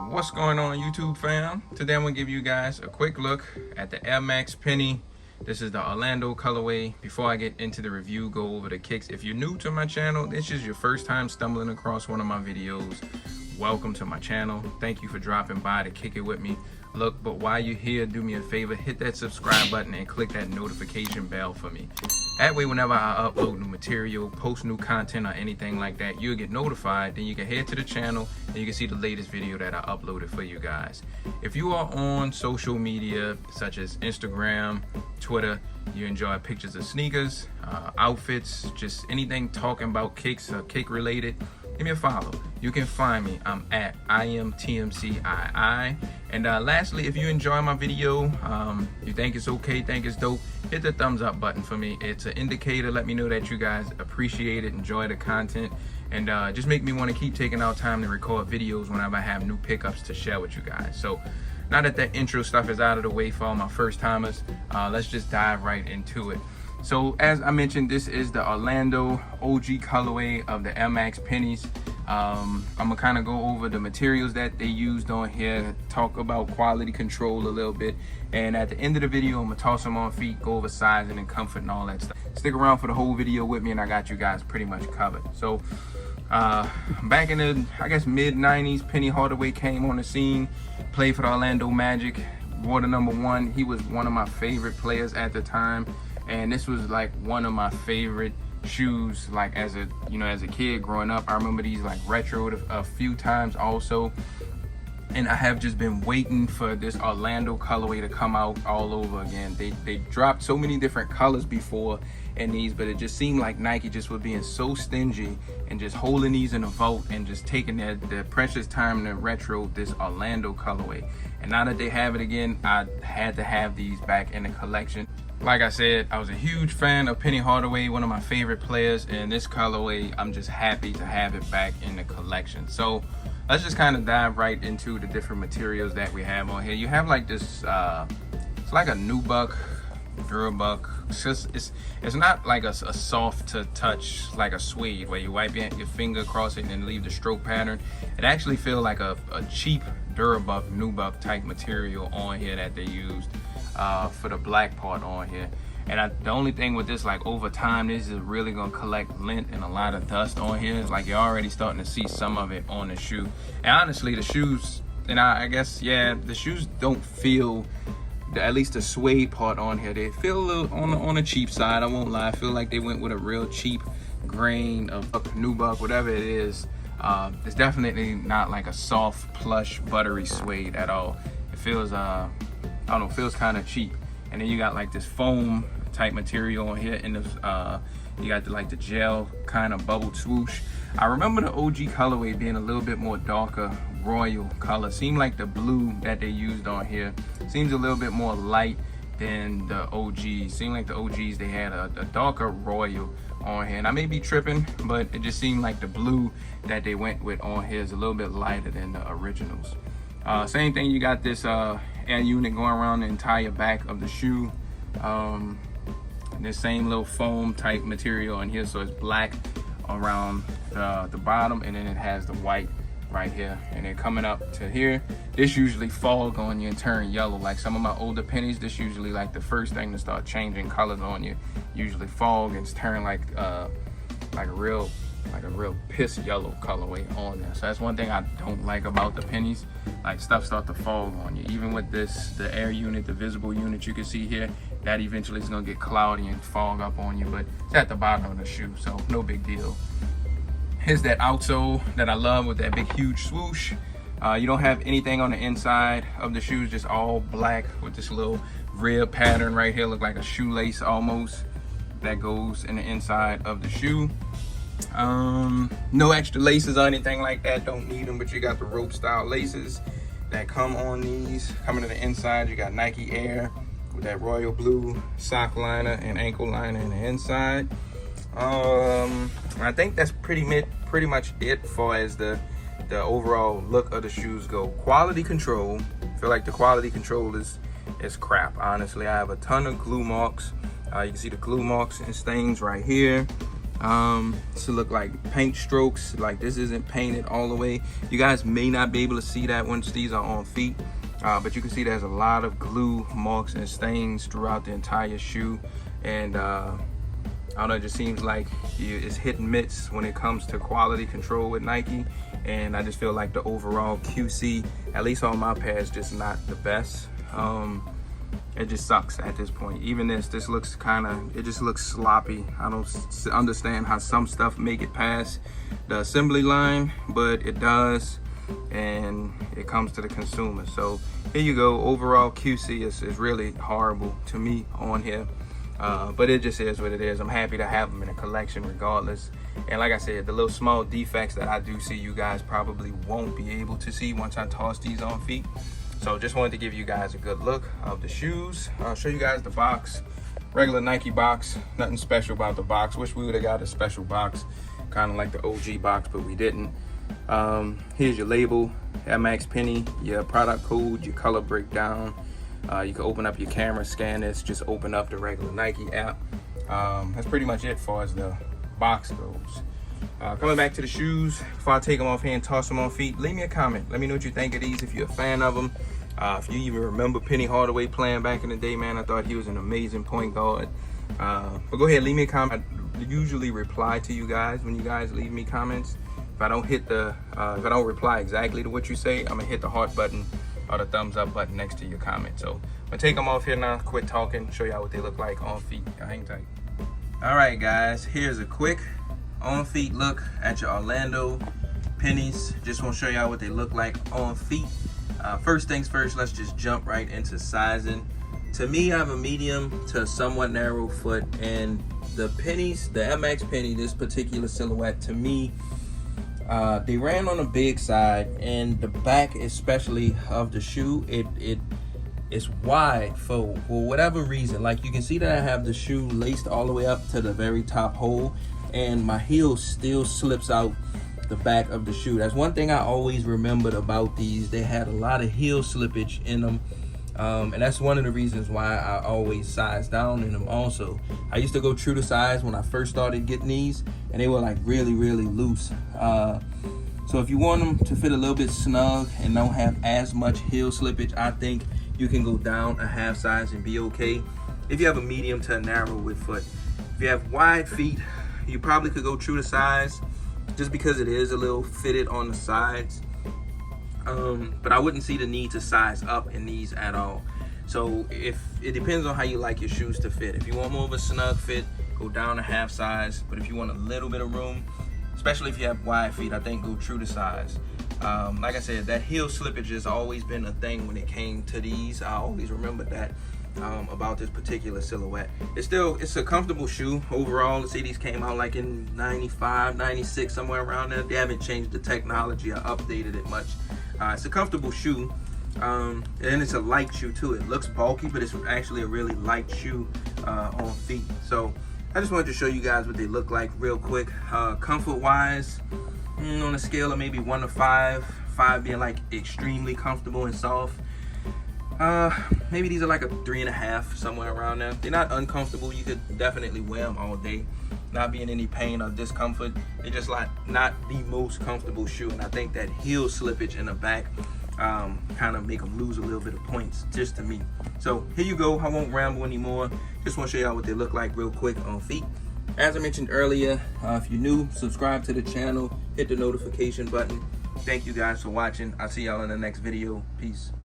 What's going on, YouTube fam? Today I'm gonna give you guys a quick look at the Air Max Penny. This is the Orlando colorway. Before I get into the review, go over the kicks. If you're new to my channel, this is your first time stumbling across one of my videos, welcome to my channel. Thank you for dropping by to kick it with me. Look, but while you're here, do me a favor, hit that subscribe button and click that notification bell for me. That way, whenever I upload new material, post new content or anything like that, you'll get notified. Then you can head to the channel and you can see the latest video that I uploaded for you guys. If you are on social media such as Instagram, Twitter, you enjoy pictures of sneakers, outfits, just anything talking about kicks or kick related, give me a follow. You can find me. I'm at IamTMCII. And lastly, if you enjoy my video, you think it's okay, think it's dope, hit the thumbs up button for me. It's an indicator. Let me know that you guys appreciate it, enjoy the content, and just make me want to keep taking out time to record videos whenever I have new pickups to share with you guys. So now that that intro stuff is out of the way for all my first timers, let's just dive right into it. So as I mentioned, this is the Orlando OG colorway of the Air Max Pennies. I'm gonna kind of go over the materials that they used on here, talk about quality control a little bit, and at the end of the video, I'm gonna toss them on feet, go over sizing and comfort and all that stuff. Stick around for the whole video with me, and I got you guys pretty much covered. So back in the, I guess, mid-90s, Penny Hardaway came on the scene, played for the Orlando Magic, wore the #1. He was one of my favorite players at the time. And this was like one of my favorite shoes, like as a kid growing up. I remember these like retroed a few times also, and I have just been waiting for this Orlando colorway to come out all over again. They dropped so many different colors before in these, but it just seemed like Nike just was being so stingy and just holding these in a vault and just taking their precious time to retro this Orlando colorway. And now that they have it again, I had to have these back in the collection. Like I said, I was a huge fan of Penny Hardaway, one of my favorite players, and this colorway, I'm just happy to have it back in the collection. So let's just kind of dive right into the different materials that we have on here. You have like this, it's like a nubuck, durabuck. It's not like a soft to touch like a suede where you wipe your finger across it and then leave the stroke pattern. It actually feels like a cheap durabuck, nubuck type material on here that they used for the black part on here. And the only thing with this, like over time, this is really gonna collect lint and a lot of dust on here. It's like you're already starting to see some of it on the shoe. And honestly, the shoes, and I guess, yeah, the shoes don't feel, at least the suede part on here, they feel a little on the cheap side. I won't lie. I feel like they went with a real cheap grain of nubuck, whatever it is. It's definitely not like a soft, plush, buttery suede at all. It feels, I don't know, feels kind of cheap. And then you got like this foam type material on here, and you got like the gel kind of bubble swoosh. I remember the OG colorway being a little bit more darker, royal color. Seemed like the blue that they used on here seems a little bit more light than the OGs. Seemed like the OGs, they had a darker royal on here, and I may be tripping, but it just seemed like the blue that they went with on here is a little bit lighter than the originals. Same thing, you got this air unit going around the entire back of the shoe. This same little foam type material on here, so it's black around the bottom, and then it has the white right here. And then coming up to here, this usually fog on you and turn yellow. Like some of my older pennies, this usually like the first thing to start changing colors on you. Usually fog and turn like a real piss yellow colorway on there. So that's one thing I don't like about the pennies. Like stuff start to fog on you. Even with this, the air unit, the visible unit you can see here, that eventually is gonna get cloudy and fog up on you, but it's at the bottom of the shoe, so no big deal. Here's that outsole that I love with that big huge swoosh. You don't have anything on the inside of the shoes, just all black with this little rib pattern right here, look like a shoelace almost, that goes in the inside of the shoe. No extra laces or anything like that, don't need them, but you got the rope style laces that come on these. Coming to the inside, you got Nike Air with that royal blue sock liner and ankle liner in the inside. I think that's pretty much it far as the overall look of the shoes go. Quality control, I feel like the quality control is crap, honestly. I have a ton of glue marks. You can see the glue marks and stains right here. to look like paint strokes. Like, this isn't painted all the way. You guys may not be able to see that once these are on feet, but you can see there's a lot of glue marks and stains throughout the entire shoe. And I don't know, it just seems like it's hit and miss when it comes to quality control with Nike. And I just feel like the overall QC, at least on my pair, is just not the best. It just sucks at this point. Even this looks it just looks sloppy. I don't understand how some stuff make it past the assembly line, but it does, and it comes to the consumer. So here you go. Overall QC is really horrible to me on here, but it just is what it is. I'm happy to have them in a collection regardless. And like I said, the little small defects that I do see, you guys probably won't be able to see once I toss these on feet. So just wanted to give you guys a good look of the shoes. I'll show you guys the box. Regular Nike box, nothing special about the box. Wish we would have got a special box, kind of like the OG box, but we didn't. Here's your label, Air Max Penny, your product code, your color breakdown. You can open up your camera, scan this, just open up the regular Nike app. That's pretty much it as far as the box goes. Coming back to the shoes, before I take them off here and toss them on feet, leave me a comment. Let me know what you think of these, if you're a fan of them. If you even remember Penny Hardaway playing back in the day, man, I thought he was an amazing point guard. But go ahead, leave me a comment. I usually reply to you guys when you guys leave me comments. If I don't hit if I don't reply exactly to what you say, I'm gonna hit the heart button or the thumbs up button next to your comment. So I'm gonna take them off here now, quit talking, show y'all what they look like on feet. Hang tight. All right, guys, here's a quick on feet look at your Orlando pennies. Just want to show y'all what they look like on feet. First things first, let's just jump right into sizing. To me, I have a medium to somewhat narrow foot, and the pennies, the Air Max Penny, this particular silhouette, to me, they ran on the big side, and the back especially of the shoe, it's wide for whatever reason. Like, you can see that I have the shoe laced all the way up to the very top hole, and my heel still slips out the back of the shoe. That's one thing I always remembered about these. They had a lot of heel slippage in them, and that's one of the reasons why I always size down in them also. I used to go true to size when I first started getting these, and they were like really loose. So if you want them to fit a little bit snug and don't have as much heel slippage, I think you can go down a half size and be okay. If you have a medium to a narrow width foot. If you have wide feet, you probably could go true to size, just because it is a little fitted on the sides. But I wouldn't see the need to size up in these at all. So if it depends on how you like your shoes to fit. If you want more of a snug fit, go down a half size. But if you want a little bit of room, especially if you have wide feet, I think go true to size. Like I said, that heel slippage has always been a thing when it came to these. I always remember that about this particular silhouette. It's a comfortable shoe overall. Let's say these came out like in 95, 96, somewhere around there. They haven't changed the technology or updated it much. It's a comfortable shoe, and it's a light shoe too. It looks bulky, but it's actually a really light shoe on feet. So I just wanted to show you guys what they look like real quick. Comfort wise, on a scale of maybe 1 to 5, 5 being like extremely comfortable and soft, maybe these are like a 3.5, somewhere around there. They're not uncomfortable. You could definitely wear them all day, not be in any pain or discomfort. They're just like not the most comfortable shoe, and I think that heel slippage in the back kind of make them lose a little bit of points, just to me. So here you go. I won't ramble anymore. Just want to show y'all what they look like real quick on feet. As I mentioned earlier, if you're new, subscribe to the channel, hit the notification button. Thank you guys for watching. I'll see y'all in the next video. Peace.